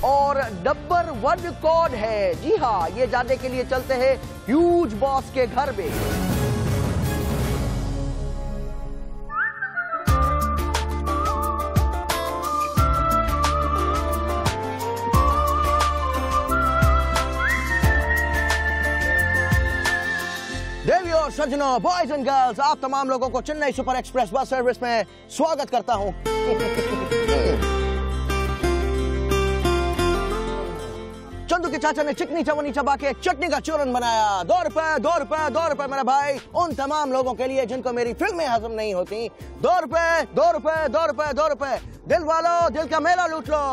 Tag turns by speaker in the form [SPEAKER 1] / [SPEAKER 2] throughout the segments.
[SPEAKER 1] और नंबर 1 कौन है? जी हाँ, ये जानने के लिए चलते हैं ह्यूज बॉस के घर में। देवियों और सज्जनों, बॉयज एंड गर्ल्स, आप तमाम लोगों को Chennai super express bus service में स्वागत करता हूं। चंदू के चाचा ने चिकनी चवनी चबा के चटनी का चूरन बनाया। 2 रुपए 2 रुपए 2 रुपए मेरे भाई, उन तमाम लोगों के लिए जिनको मेरी फिल्में हजम नहीं होती। 2 रुपए 2 रुपए 2 रुपए 2 रुपए। दिल वालों, दिल का मेला लूट लो।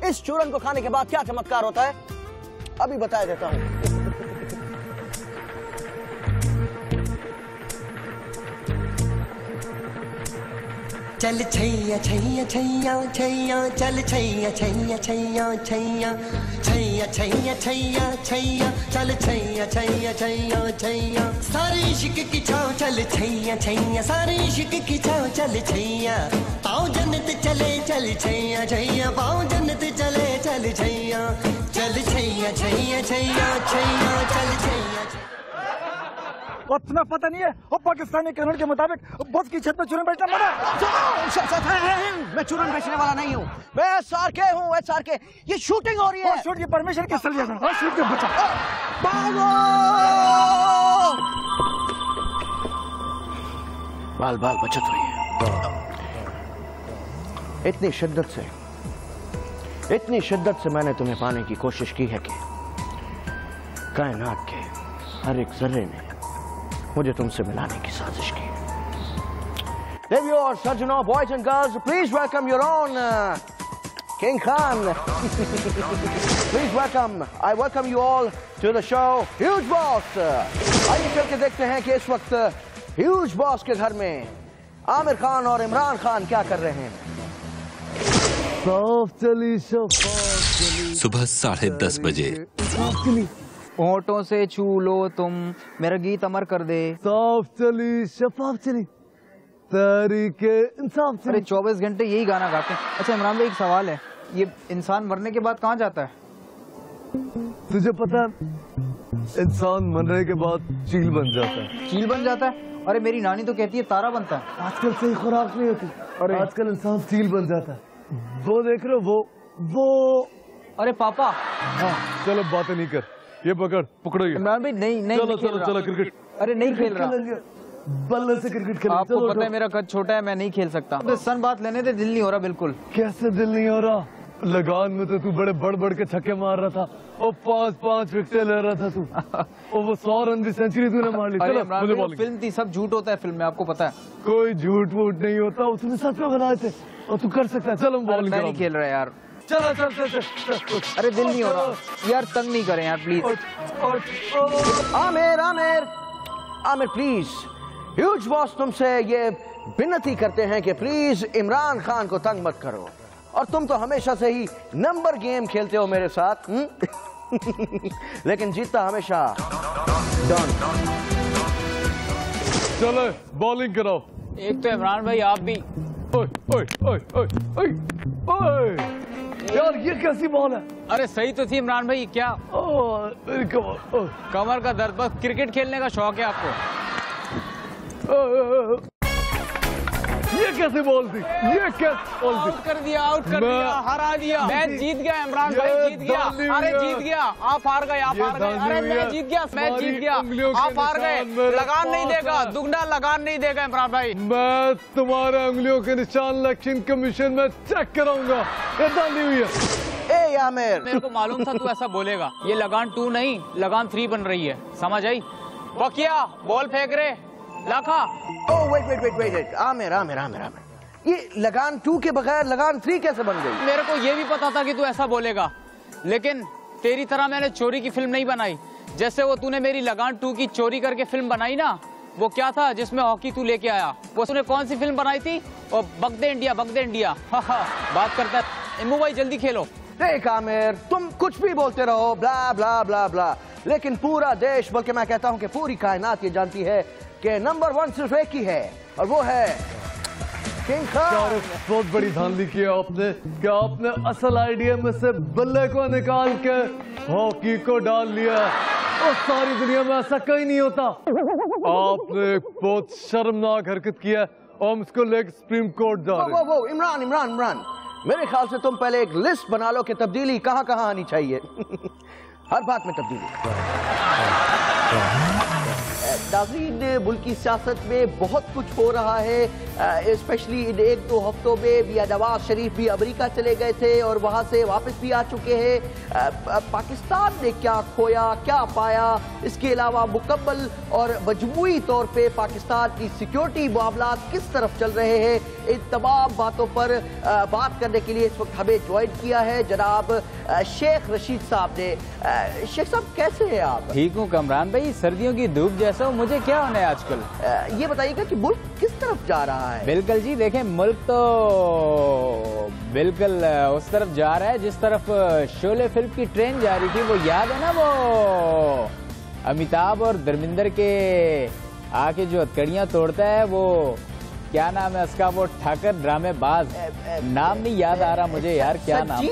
[SPEAKER 1] इस चूरन को खाने के बाद क्या चमत्कार होता है अभी बता देता हूँ।
[SPEAKER 2] चल छैया छैया छैया छैया, चल छैया छैया छैया छैया छैया छैया छैया छैया, चल छैया छैया छैया छैया। सारे इश्क की छाव चल छैया छैया, सारे इश्क की छाव चल छैया। पाओ जन्नत चले चल छैया छैया, पाओ जन्नत चले चल छैया। चल छैया छैया छैया छैया, चल छैया।
[SPEAKER 3] और तुम्हें पता नहीं है, वो पाकिस्तानी कानून के मुताबिक बस की छत पे चूरन बेचना मना।
[SPEAKER 1] मैं चूरन बेचने वाला नहीं हूँ, मैं SRK हूँ। SRK, ये शूटिंग हो रही है।
[SPEAKER 3] शूट की परमिशन किस तरह से? शूट के बचा।
[SPEAKER 1] भागो! बाल बाल बचत हुई है। इतनी शिद्दत से मैंने तुम्हें पाने की कोशिश की है कि कायनात के हर एक जर्रे ने मुझे तुमसे मिलाने की साजिश की। देवियों और सज्जनों, boys and girls, please welcome your own king Khan. Please welcome, I welcome you all to the show huge boss. आइए चल के देखते हैं कि इस वक्त ह्यूज बॉस के घर में आमिर खान और इमरान खान क्या कर रहे हैं।
[SPEAKER 4] सुबह 10:30 बजे।
[SPEAKER 5] होठों से छू लो तुम, मेरा गीत अमर कर दे।
[SPEAKER 3] साफ चली शफाफ चली तरीके इंसाफ चली।
[SPEAKER 5] 24 घंटे यही गाना गाते हैं। अच्छा इमरान भाई, एक सवाल है, ये इंसान मरने के बाद कहाँ जाता है?
[SPEAKER 3] तुझे पता है, इंसान मरने के बाद चील बन जाता है।
[SPEAKER 5] चील बन जाता है? अरे मेरी नानी तो कहती है तारा बनता है।
[SPEAKER 3] आजकल सही खुराक नहीं होती, और आजकल इंसान चील बन जाता है। वो देख रहे हो, वो
[SPEAKER 5] अरे पापा।
[SPEAKER 3] हाँ चलो बातें नहीं कर, ये पकड़ो ये।
[SPEAKER 5] इमरान भाई नहीं
[SPEAKER 3] चलो क्रिकेट।
[SPEAKER 5] अरे नहीं खेल रहा,
[SPEAKER 3] बल्ले से क्रिकेट खेल।
[SPEAKER 5] आपको पता है मेरा कद छोटा है, मैं नहीं खेल सकता। तो सन बात लेने दे, दिल नहीं हो रहा बिल्कुल।
[SPEAKER 3] कैसे दिल नहीं हो रहा? लगान में तो तू बड़े बढ़ के छक्के मार रहा था, और 5-5 विकेटें ले रहा था तू, और वो 100 रन की सेंचुरी तूने मार ली।
[SPEAKER 5] चलो मुझे बॉलिंग। फिल्म थी, सब झूठ होता है फिल्म में, आपको पता है।
[SPEAKER 3] कोई झूठ वूठ नहीं होता, उसने सच में बनाए थे, और तू कर सकता है। चलो बॉलिंग।
[SPEAKER 5] मैं नहीं खेल रहा यार।
[SPEAKER 3] चलो।
[SPEAKER 5] अरे दिल नहीं हो रहा यार, तंग नहीं करें यार please.
[SPEAKER 1] Aamir please, huge boss तुमसे ये विनती करते हैं कि प्लीज इमरान खान को तंग मत करो। और तुम तो हमेशा से ही नंबर गेम खेलते हो मेरे साथ। लेकिन जीतता हमेशा डॉन।
[SPEAKER 3] चलो बॉलिंग कराओ।
[SPEAKER 5] एक तो इमरान भाई आप भी।
[SPEAKER 3] यार ये कैसी बॉल है?
[SPEAKER 5] अरे सही तो थी इमरान भाई, क्या कमर का दर्द? बस क्रिकेट खेलने का शौक है आपको?
[SPEAKER 3] ये कैसे बॉल थी? ये कैसे बॉल थी?
[SPEAKER 5] आउट कर दिया, हरा दिया। मैच जीत गया इमरान भाई, जीत गया। अरे जीत गया, आप हार गए, अरे मैं जीत गया, मैच जीत गया, आप हार गए। लगान नहीं देगा, दुगना लगान नहीं देगा इमरान भाई।
[SPEAKER 3] मैं तुम्हारे उंगलियों के निशान इलेक्शन कमीशन में चेक कराऊंगा। ये डाली हुई है।
[SPEAKER 1] ए आमिर,
[SPEAKER 5] मेरे को मालूम था तू ऐसा बोलेगा। ये लगान 2 नहीं, लगान 3 बन रही है, समझ आई? बकिया बॉल फेंक रहे लाखा।
[SPEAKER 1] ओह वेट, आमिर, ये लगान 2 के बगैर लगान 3 कैसे बन गई?
[SPEAKER 5] मेरे को ये भी पता था कि तू ऐसा बोलेगा, लेकिन तेरी तरह मैंने चोरी की फिल्म नहीं बनाई। जैसे वो तूने मेरी लगान 2 की चोरी करके फिल्म बनाई ना, वो क्या था जिसमें हॉकी तू लेके आया? वो तूने कौन सी फिल्म बनाई थी? वो बक दे इंडिया। बात करता है। इमू भाई जल्दी खेलो।
[SPEAKER 1] देख आमिर, तुम कुछ भी बोलते रहो, ब्ला ब्ला ब्ला ब्ला, लेकिन पूरा देश, बल्कि मैं कहता हूं कि पूरी कायनात ये जानती है कि नंबर 1 सिर्फ एक ही है, और वो है किंग खान।
[SPEAKER 3] बहुत बड़ी धांधली की है आपने कि आपने असल आइडिया में से बल्ले को निकाल के हॉकी को डाल लिया और सारी दुनिया में ऐसा कहीं नहीं होता। आपने एक बहुत शर्मनाक हरकत किया और हम इसको लेकर सुप्रीम कोर्ट जा रहे हैं।
[SPEAKER 1] वो इमरान मेरे ख्याल से तुम पहले एक लिस्ट बना लो कि तब्दीली कहाँ कहाँ आनी चाहिए। हर बात में तब्दीली। नाज़रीन, मुल्की सियासत में बहुत कुछ हो रहा है, स्पेशली इन 1-2 हफ्तों में मियां नवाज शरीफ भी अमेरिका चले गए थे और वहाँ से वापस भी आ चुके हैं। पाकिस्तान ने क्या खोया क्या पाया, इसके अलावा मुकम्मल और मजमूई तौर पे पाकिस्तान की सिक्योरिटी मामला किस तरफ चल रहे हैं, इन तमाम बातों पर बात करने के लिए इस वक्त हमें ज्वाइन किया है जनाब शेख रशीद साहब ने। शेख साहब कैसे हैं आप?
[SPEAKER 5] ठीक हूँ कमरान भाई, सर्दियों की धूप जैसा हूँ, मुझे क्या होना है आजकल?
[SPEAKER 1] ये बताइएगा कि मुल्क किस तरफ जा रहा है?
[SPEAKER 5] बिल्कुल जी, देखें मुल्क तो बिल्कुल उस तरफ जा रहा है जिस तरफ शोले फिल्म की ट्रेन जा रही थी। वो याद है ना, वो अमिताभ और धर्मेंद्र के आके जो हथकड़ियां तोड़ता है, वो क्या नाम है उसका, वो ठाकर ड्रामेबाज, नाम नहीं याद आ रहा मुझे यार, क्या नाम?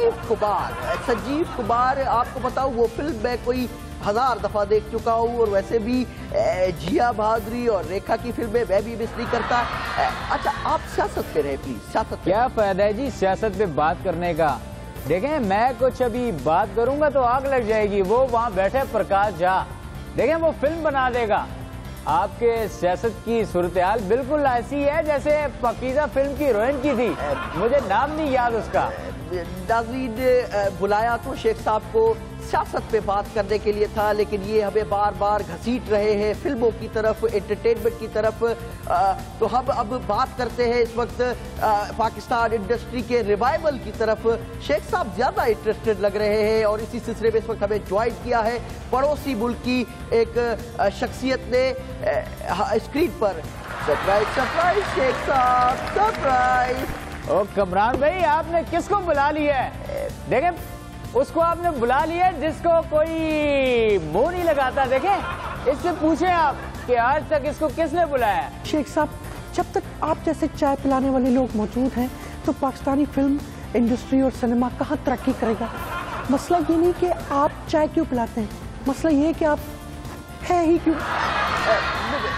[SPEAKER 1] संजीव कुमार। आपको बताऊं वो फिल्म मैं कोई 1000 दफा देख चुका हूँ और वैसे भी जिया बहादुरी और रेखा की फिल्में मैं भी मिस नहीं करता। अच्छा, आप सियासत पे रहे प्लीज। सियासत
[SPEAKER 5] क्या फायदा है जी सियासत पे बात करने का? देखें मैं कुछ अभी बात करूंगा तो आग लग जाएगी। वो वहाँ बैठे प्रकाश झा, देखें वो फिल्म बना देगा। आपके सियासत की सूरत हाल बिल्कुल ऐसी है जैसे पाकीज़ा फिल्म की हीरोइन की थी, मुझे नाम नहीं याद उसका।
[SPEAKER 1] नाज़रीन, बुलाया तो शेख साहब को सियासत पे बात करने के लिए था, लेकिन ये हमें बार बार घसीट रहे हैं फिल्मों की तरफ, एंटरटेनमेंट की तरफ। तो हम अब बात करते हैं इस वक्त पाकिस्तान इंडस्ट्री के रिवाइवल की तरफ। शेख साहब ज्यादा इंटरेस्टेड लग रहे हैं और इसी सिलसिले में इस वक्त हमें ज्वाइन किया है पड़ोसी मुल्क की एक शख्सियत ने स्क्रीन पर। सरप्राइज शेख साहब, सरप्राइज।
[SPEAKER 5] ओ कमरान भाई, आपने किसको बुला लिया है? देखें उसको आपने बुला लिया जिसको कोई मुंह नहीं लगाता। देखें इससे पूछें आप कि आज तक इसको किसने बुलाया?
[SPEAKER 4] शेख साहब, जब तक आप जैसे चाय पिलाने वाले लोग मौजूद हैं तो पाकिस्तानी फिल्म इंडस्ट्री और सिनेमा कहाँ तरक्की करेगा। मसला ये नहीं कि आप चाय क्यों पिलाते हैं, मसला ये है कि आप है ही क्यों।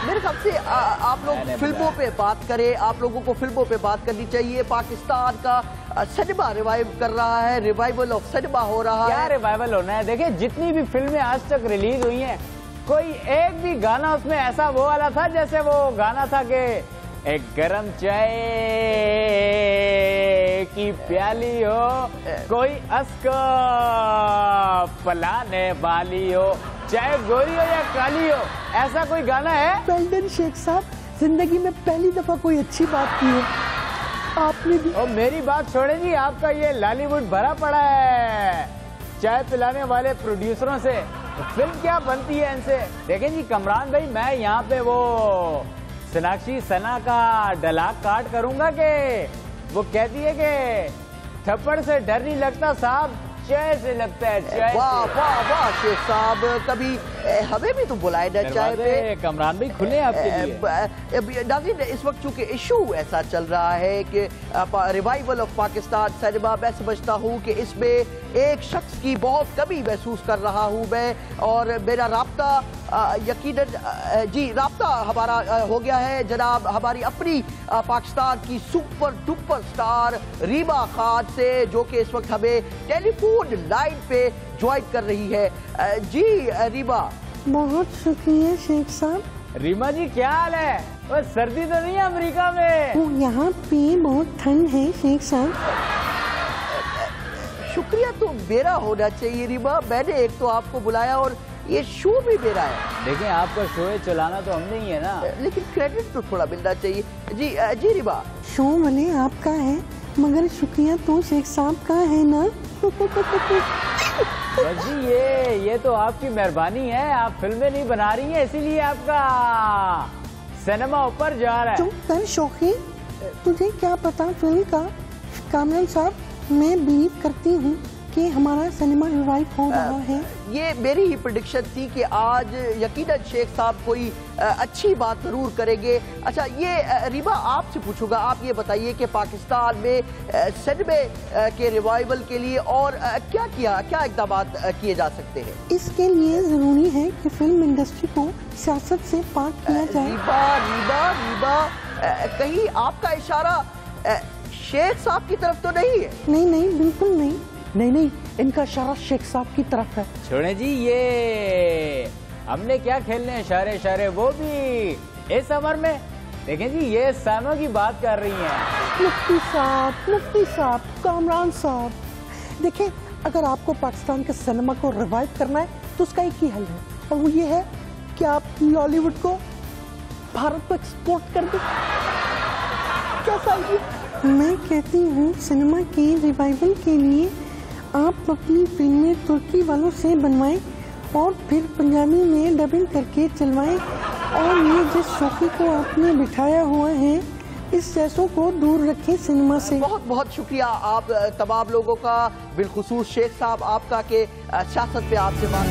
[SPEAKER 1] मेरे ख्याल से आप लोग फिल्मों पे बात करें, आप लोगों को फिल्मों पे बात करनी चाहिए। पाकिस्तान का सिनेमा रिवाइव कर रहा है, रिवाइवल ऑफ सिनेमा हो रहा है।
[SPEAKER 5] क्या रिवाइवल होना है? देखिए जितनी भी फिल्में आज तक रिलीज हुई हैं, कोई एक भी गाना उसमें ऐसा वो वाला था जैसे वो गाना था कि एक गरम चाय की प्याली हो, कोई अस्को पलाने वाली हो, चाहे गोरी हो या काली हो, ऐसा कोई गाना है?
[SPEAKER 4] वेल शेख साहब, जिंदगी में पहली दफा कोई अच्छी बात की है आपने भी।
[SPEAKER 5] और मेरी बात छोड़े जी, आपका ये लॉलीवुड भरा पड़ा है चाय पिलाने वाले प्रोड्यूसरों से। फिल्म क्या बनती है इनसे? देखें जी कमरान भाई, मैं यहाँ पे वो सोनाक्षी सिन्हा का डलाक काट करूंगा कि वो कहती है कि थप्पड़ से डर नहीं लगता साहब, चाय से लगता है। चाय।
[SPEAKER 1] वाह वाह वाह शेख साहब, कभी हमें भी तो बुलाए ना चाय पे।
[SPEAKER 5] कमरान भाई खुले आपके लिए।
[SPEAKER 1] नाज़रीन, इस वक्त चूंकि इशू ऐसा चल रहा है कि रिवाइवल ऑफ पाकिस्तान सिनेमा, मैं समझता हूँ कि इसमें एक शख्स की बहुत कमी महसूस कर रहा हूँ मैं, और मेरा राब्ता यकीनन जी राब्ता हमारा हो गया है जनाब हमारी अपनी पाकिस्तान की super duper star Reema Khan से, जो कि इस वक्त हमें टेलीफोन लाइन पे ज्वाइन कर रही है। जी रीमा।
[SPEAKER 4] बहुत शुक्रिया शेख साहब।
[SPEAKER 5] रीमा जी क्या हाल है? वो सर्दी तो नहीं है अमेरिका में?
[SPEAKER 4] वो यहाँ पे बहुत ठंड है शेख साहब।
[SPEAKER 1] शुक्रिया तो मेरा होना चाहिए रीमा, मैंने एक तो आपको बुलाया और ये शो भी मेरा है।
[SPEAKER 5] देखें आपका शो है, चलाना तो हमने ही है ना,
[SPEAKER 1] लेकिन क्रेडिट तो थोड़ा मिलना चाहिए। जी रीमा।
[SPEAKER 4] शो भले आपका है मगर शुक्रिया तो शेख साहब का है ना।
[SPEAKER 5] बस जी ये तो आपकी मेहरबानी है, आप फिल्में नहीं बना रही हैं इसीलिए आपका सिनेमा ऊपर जा रहा है।
[SPEAKER 4] तुम कर शौकी, तुझे क्या पता फिल्म का। कामरान साहब, मैं बिलीव करती हूँ कि हमारा सिनेमा रिवाइव हो रहा है।
[SPEAKER 1] ये मेरी ही प्रेडिक्शन थी कि आज यकीनन शेख साहब कोई अच्छी बात जरूर करेंगे। अच्छा, ये रीबा आपसे पूछूंगा, आप ये बताइए कि पाकिस्तान में सिनेमे के रिवाइवल के लिए और क्या इकदाम किए जा सकते हैं? इसके
[SPEAKER 4] लिए जरूरी है कि फिल्म इंडस्ट्री को सियासत से पाक किया जाए।
[SPEAKER 1] रीबा, कहीं आपका इशारा शेख साहब की तरफ तो नहीं है?
[SPEAKER 4] नहीं, बिल्कुल नहीं, इनका इशारा शेख साहब की तरफ है।
[SPEAKER 5] छोड़े जी, ये हमने क्या खेलने इशारे, वो भी इस उम्र में। देखें जी, ये सामा की बात कर रही हैं।
[SPEAKER 4] मुफ्ती साहब, कामरान साहब, देखें, अगर आपको पाकिस्तान के सिनेमा को रिवाइव करना है तो उसका एक ही हल है, और वो ये है कि आप हॉलीवुड को भारत को एक्सपोर्ट कर दें। कैसा है? मैं कहती हूँ सिनेमा के रिवाइवल के लिए आप अपनी फिल्में तुर्की वालों से बनवाएं और फिर पंजाबी में डबिंग करके चलवाएं, और ये जिस शौकी को आपने बिठाया हुआ है इस जैसों को दूर रखें सिनेमा से।
[SPEAKER 1] बहुत बहुत शुक्रिया आप तमाम लोगों का, बिलखुसूस शेख साहब आपका के सियासत पे आपसे बात।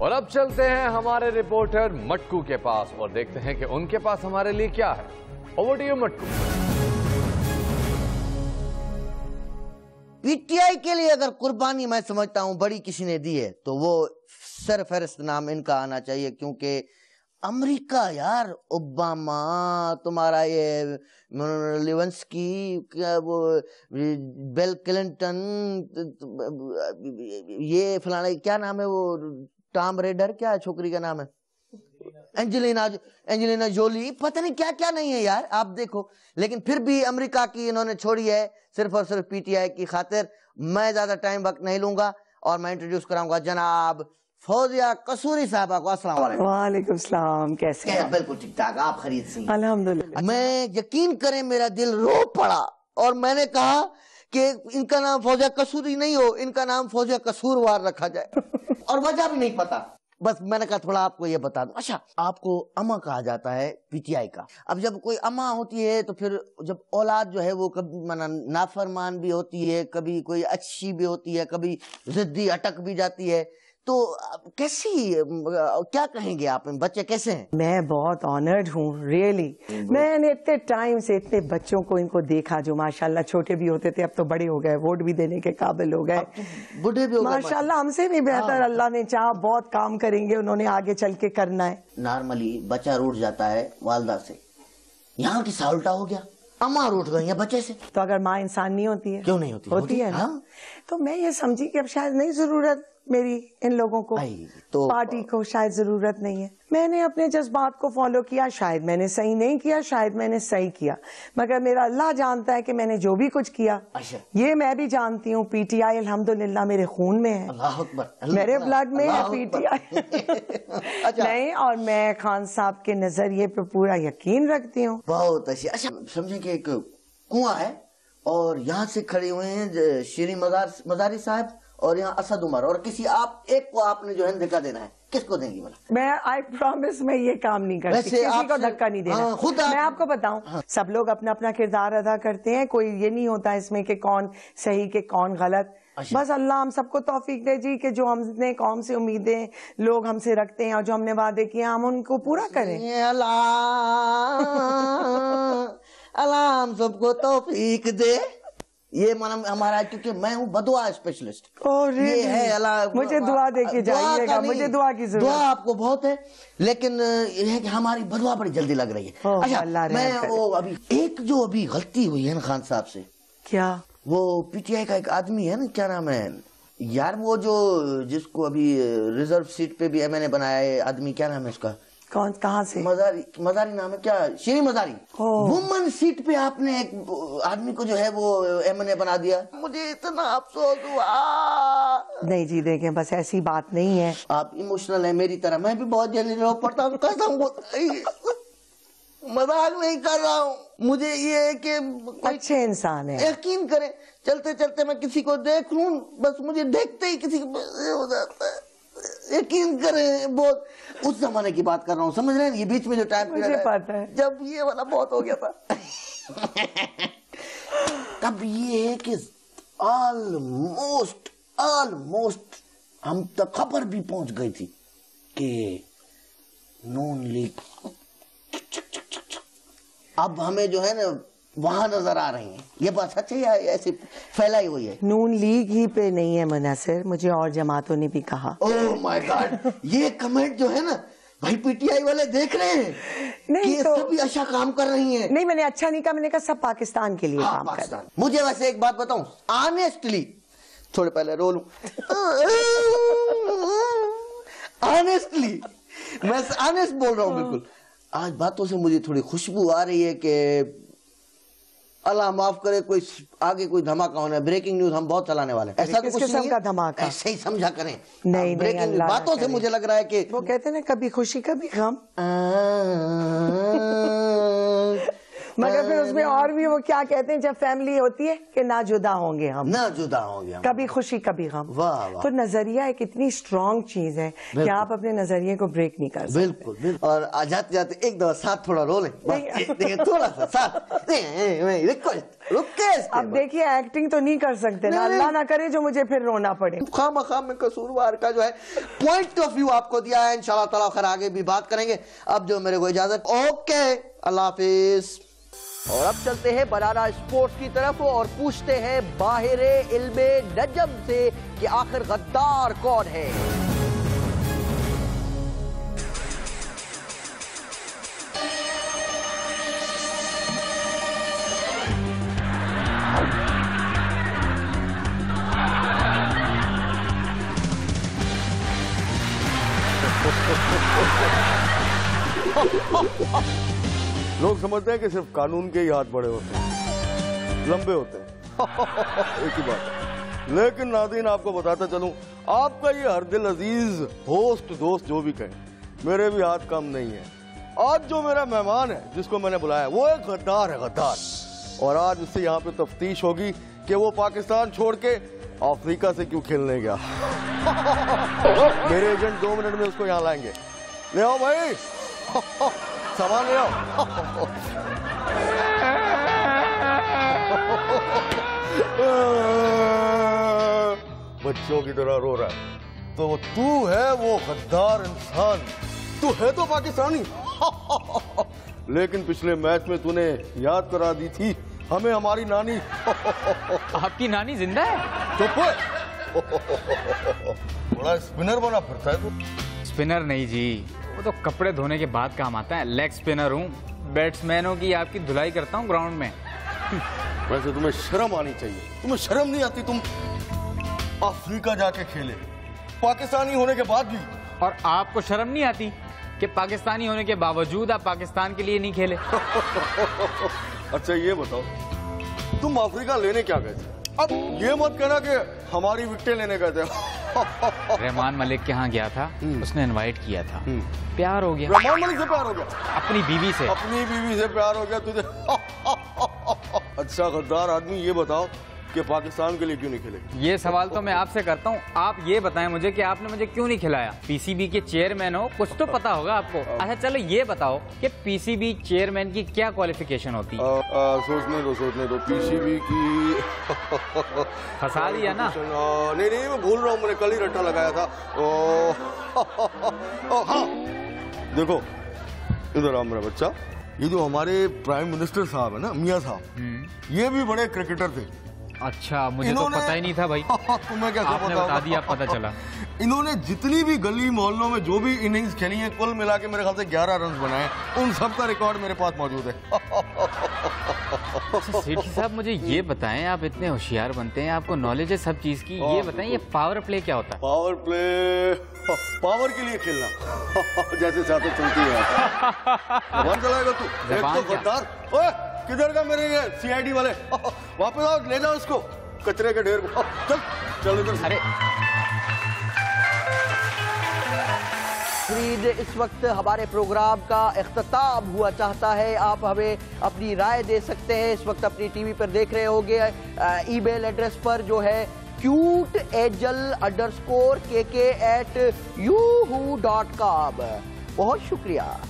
[SPEAKER 3] और अब चलते हैं हमारे रिपोर्टर मटकू के पास और देखते हैं कि उनके पास हमारे लिए क्या है। Over to you Matku.
[SPEAKER 1] PTI के लिए अगर कुर्बानी मैं समझता हूं बड़ी किसी ने दी है तो वो सरफहरिस्त नाम इनका आना चाहिए, क्योंकि अमेरिका यार, ओबामा, तुम्हारा ये लेविंस्की, वो बिल क्लिंटन, ये फलाना क्या नाम है वो टॉम रेडर, क्या छोकरी का नाम है, एंजेलिना जोली, पता नहीं क्या क्या नहीं है यार, आप देखो। लेकिन फिर भी अमेरिका की इन्होंने छोड़ी है सिर्फ और सिर्फ पीटीआई की खातिर। मैं ज्यादा टाइम वक्त नहीं लूंगा और मैं इंट्रोड्यूस कराऊंगा जनाब फौजिया कसूरी साहबा को। अस्सलाम वालेकुम।
[SPEAKER 6] वालेकुम सलाम, कैसे हैं?
[SPEAKER 1] बिल्कुल ठीक ठाक, आप खरीद सी?
[SPEAKER 6] अल्हम्दुलिल्लाह।
[SPEAKER 1] मैं यकीन करें मेरा दिल रो पड़ा और मैंने कहा कि इनका नाम फौजिया कसूरी नहीं हो, इनका नाम फौजिया कसूरवार रखा जाए। और वजह भी नहीं पता, बस मैंने कहा थोड़ा आपको ये बता दूं। अच्छा, आपको अमा कहा जाता है पीटीआई का। अब जब कोई अमा होती है तो फिर जब औलाद जो है वो कभी माना नाफरमान भी होती है, कभी कोई अच्छी भी होती है, कभी जिद्दी अटक भी जाती है, तो कैसी, क्या कहेंगे आप, बच्चे कैसे हैं?
[SPEAKER 6] मैं बहुत ऑनर्ड हूँ रियली। मैंने इतने टाइम से इतने बच्चों को इनको देखा जो माशाल्लाह छोटे भी होते थे, अब तो बड़े हो गए, वोट भी देने के काबिल हो गए,
[SPEAKER 1] बूढ़े भी हो गए
[SPEAKER 6] माशाल्लाह, हमसे भी बेहतर अल्लाह ने चाहा, बहुत काम करेंगे उन्होंने, आगे चल के करना है।
[SPEAKER 1] नॉर्मली बच्चा रूठ जाता है वालदा से, यहाँ की साउल्टा हो गया, अम्मा रूठ गई है बच्चे से।
[SPEAKER 6] तो अगर माँ इंसान नहीं होती है?
[SPEAKER 1] क्यों नहीं होती
[SPEAKER 6] है ना। तो मैं ये समझी कि अब शायद नहीं जरूरत मेरी इन लोगों को,
[SPEAKER 1] तो
[SPEAKER 6] पार्टी को शायद जरूरत नहीं है। मैंने अपने जज्बात को फॉलो किया, शायद मैंने सही नहीं किया, शायद मैंने सही किया, मगर मेरा अल्लाह जानता है कि मैंने जो भी कुछ किया ये मैं भी जानती हूँ। पीटीआई अल्हम्दुलिल्लाह मेरे खून में है,
[SPEAKER 1] अल्लाह अकबर,
[SPEAKER 6] मेरे ब्लड में है पीटीआई। नहीं, और मैं खान साहब के नजरिए पे पूरा यकीन रखती हूँ।
[SPEAKER 1] बहुत अच्छी। अच्छा, समझे कि एक कुआं है और यहाँ से खड़े हुए हैं शीरी मजारी साहब और यहाँ असद उमर, और किसी आप एक को आपने जो है धक्का देना है, किसको देंगी? मैं
[SPEAKER 6] आई प्रॉमिस मैं ये काम नहीं करती, किसी को धक्का नहीं देना।
[SPEAKER 1] खुद
[SPEAKER 6] मैं आपको बताऊं, सब लोग अपना अपना किरदार अदा करते हैं, कोई ये नहीं होता इसमें कि कौन सही के कौन गलत। बस अल्लाह हम सबको तौफीक दे जी कि जो हमने कौम से उम्मीदें लोग हमसे रखते हैं और जो हमने वादे किए हम उनको पूरा करें।
[SPEAKER 1] अल्लाह हम सबको तौफीक दे। ये मतलब हमारा, क्योंकि मैं हूँ बदुआ स्पेशलिस्ट। ये है अल्लाह,
[SPEAKER 6] मुझे दुआ दे के जाइएगा, मुझे दुआ की जरूरत।
[SPEAKER 1] दुआ आपको बहुत है, लेकिन ये है कि हमारी बदुआ बड़ी जल्दी लग रही है। अच्छा, मैं वो अभी एक जो अभी गलती हुई है ना खान साहब से।
[SPEAKER 6] क्या?
[SPEAKER 1] वो पीटीआई का एक आदमी है ना, क्या नाम है यार, वो जो जिसको अभी रिजर्व सीट पे भी मैंने बनाया है आदमी, क्या नाम है उसका?
[SPEAKER 6] कौन, कहाँ से?
[SPEAKER 1] मजारी नाम है क्या, शीरी मजारी। वुमन सीट पे आपने एक आदमी को जो है वो एमएनए बना दिया, मुझे इतना अफसोस हुआ।
[SPEAKER 6] नहीं जी, देखें बस ऐसी बात नहीं है,
[SPEAKER 1] आप इमोशनल है मेरी तरह, मैं भी बहुत जल्दी रो पड़ता हूँ, मजाक नहीं कर रहा हूँ। मुझे ये है कि
[SPEAKER 6] अच्छे इंसान है,
[SPEAKER 1] यकीन करें, चलते चलते मैं किसी को देख लूं, बस मुझे देखते ही किसी को हो जाता है, यकीन करें, बहुत उस जमाने की बात कर रहा हूँ, समझ रहे हैं? ये बीच में जो टाइम
[SPEAKER 6] मुझे पता है
[SPEAKER 1] जब ये वाला बहुत हो गया था तब ये है कि ऑलमोस्ट हम तक खबर भी पहुंच गई थी कि नून लीग अब हमें जो है ना वहां नजर आ रही है। ये बात सच है या ऐसी फैलाई हुई है?
[SPEAKER 6] नून लीग ही पे नहीं है मुनासिर, मुझे और जमातों ने भी कहा।
[SPEAKER 1] ओह माय गॉड, ये कमेंट जो है ना भाई पीटीआई वाले देख रहे हैं
[SPEAKER 6] नहीं
[SPEAKER 1] कि ये
[SPEAKER 6] तो
[SPEAKER 1] सभी अच्छा काम कर रही हैं।
[SPEAKER 6] नहीं, मैंने अच्छा नहीं कहा, मैंने कहा सब पाकिस्तान के लिए काम कर रहे हैं।
[SPEAKER 1] मुझे वैसे एक बात बताऊं ऑनेस्टली, थोड़े पहले रो लूं ऑनेस्टली, मैं ऑनेस्ट बोल रहा हूं बिल्कुल। आज बातों से मुझे थोड़ी खुशबू आ रही है कि अल्लाह माफ करे कोई आगे कोई धमाका होना है। ब्रेकिंग न्यूज हम बहुत चलाने वाले हैं। ऐसा तो कुछ नहीं है,
[SPEAKER 6] धमाका
[SPEAKER 1] ऐसे ही समझा करें।
[SPEAKER 6] नहीं,
[SPEAKER 1] ब्रेकिंग न्यूज बातों से मुझे लग रहा है कि
[SPEAKER 6] वो कहते हैं ना कभी खुशी कभी गम, मगर फिर उसमें और भी वो क्या कहते हैं जब फैमिली होती है कि ना जुदा होंगे हम,
[SPEAKER 1] ना जुदा होंगे हम,
[SPEAKER 6] कभी खुशी कभी गम।
[SPEAKER 1] वाह वाह।
[SPEAKER 6] तो नजरिया एक इतनी स्ट्रॉन्ग चीज है कि आप अपने नजरिए को ब्रेक नहीं कर सकते।
[SPEAKER 1] बिल्कुल बिल्कुल। और जाते जाते एक दफा साथ थोड़ा रो लें, थोड़ा सा साथ रिक्वेस्ट।
[SPEAKER 6] अब देखिए एक्टिंग तो नहीं कर सकते ना, अल्लाह ना करे जो मुझे फिर रोना पड़े।
[SPEAKER 1] खाम में कसूरवार का जो है पॉइंट ऑफ व्यू आपको दिया है। इंशाल्लाह ताला खैर आगे भी बात करेंगे। अब जो मेरे को इजाजत, ओके अल्लाह हाफिज। और अब चलते हैं बनाना स्पोर्ट्स की तरफ और पूछते हैं बाहिरे इल्मे नजम से कि आखिर गद्दार कौन है।
[SPEAKER 7] लोग समझते हैं कि सिर्फ कानून के ही हाथ बड़े होते हैं, लंबे होते हैं एक ही बात। लेकिन नाज़रीन आपको बताता चलूं, आपका ये हर दिल अजीज होस्ट दोस्त जो भी कहें, मेरे भी हाथ कम नहीं है। आज जो मेरा मेहमान है जिसको मैंने बुलाया वो एक गद्दार है, गद्दार। और आज उससे यहाँ पे तफ्तीश होगी कि वो पाकिस्तान छोड़ के अफ्रीका से क्यों खेलने गया। मेरे एजेंट 2 मिनट में उसको यहाँ लाएंगे। ले आओ भाई, सामान ले आओ। बच्चों की तरह रो रहा है तो तू है वो गद्दार इंसान, तू है तो पाकिस्तानी। लेकिन पिछले मैच में तूने याद करा दी थी हमें हमारी नानी।
[SPEAKER 5] आपकी नानी जिंदा है?
[SPEAKER 7] चुप है। बड़ा स्पिनर बना फिरता है तू।
[SPEAKER 5] स्पिनर नहीं जी, वो तो कपड़े धोने के बाद काम आता है। लेग स्पिनर हूँ, बैट्समैनों की आपकी धुलाई करता हूँ ग्राउंड में।
[SPEAKER 7] वैसे तुम्हें शर्म आनी चाहिए, तुम्हें शर्म नहीं आती? तुम अफ्रीका जाके खेले पाकिस्तानी होने के बाद भी,
[SPEAKER 5] और आपको शर्म नहीं आती कि पाकिस्तानी होने के बावजूद आप पाकिस्तान के लिए नहीं खेले?
[SPEAKER 7] अच्छा ये बताओ, तुम अफ्रीका लेने क्या गए थे? अब ये मत कहना कि हमारी विकेटें लेने गए थे।
[SPEAKER 5] रहमान मलिक के यहाँ गया था, उसने इनवाइट किया था, प्यार हो गया।
[SPEAKER 7] रहमान मलिक से प्यार हो गया?
[SPEAKER 5] अपनी बीवी से।
[SPEAKER 7] अपनी बीवी से प्यार हो गया तुझे? अच्छा गद्दार आदमी, ये बताओ कि पाकिस्तान के लिए क्यों नहीं खेले?
[SPEAKER 5] ये सवाल तो मैं आपसे करता हूँ, आप ये बताएं मुझे कि आपने मुझे क्यों नहीं खिलाया? पीसीबी के चेयरमैन हो, कुछ तो पता होगा आपको। अच्छा चलो ये बताओ कि पीसीबी चेयरमैन की क्या क्वालिफिकेशन होती है?
[SPEAKER 7] सोचने दो। पीसीबी की
[SPEAKER 5] फंसा दिया ना?
[SPEAKER 7] नहीं मैं भूल रहा हूँ, मैंने कल ही रट्टा लगाया था। हाँ देखो इधर आओ मेरा बच्चा, ये जो हमारे प्राइम मिनिस्टर साहब है ना, मियाँ साहब, ये भी बड़े क्रिकेटर थे।
[SPEAKER 5] अच्छा, मुझे तो पता ही नहीं था भाई।
[SPEAKER 7] तुम्हें क्या
[SPEAKER 5] आपने बता दिया, पता चला।
[SPEAKER 7] इन्होंने जितनी भी गली मोहल्लों में जो भी इनिंग्स खेली हैं, कुल मिला के मेरे ख्याल से 11 रन बनाए, उन सब का रिकॉर्ड मेरे पास मौजूद है।
[SPEAKER 5] सेठी साहब मुझे ये बताएं, आप इतने होशियार बनते हैं, आपको नॉलेज है सब चीज की, ये बताएं ये पावर प्ले क्या होता है?
[SPEAKER 7] पावर प्ले पावर के लिए खेलना, जैसे चाहते चलती है। कौन चलाएगा तू? एक तो गद्दार। ओए किधर का मेरे ये सीआईडी वाले? वापस आओ, ले जाओ उसको कचरे के ढेर को। चल इधर।
[SPEAKER 5] अरे
[SPEAKER 1] इस वक्त हमारे प्रोग्राम का इख्तिताम हुआ चाहता है। आप हमें अपनी राय दे सकते हैं। इस वक्त अपनी टीवी पर देख रहे होंगे, ईमेल एड्रेस पर जो है cute_KK@yahoo.com। बहुत शुक्रिया।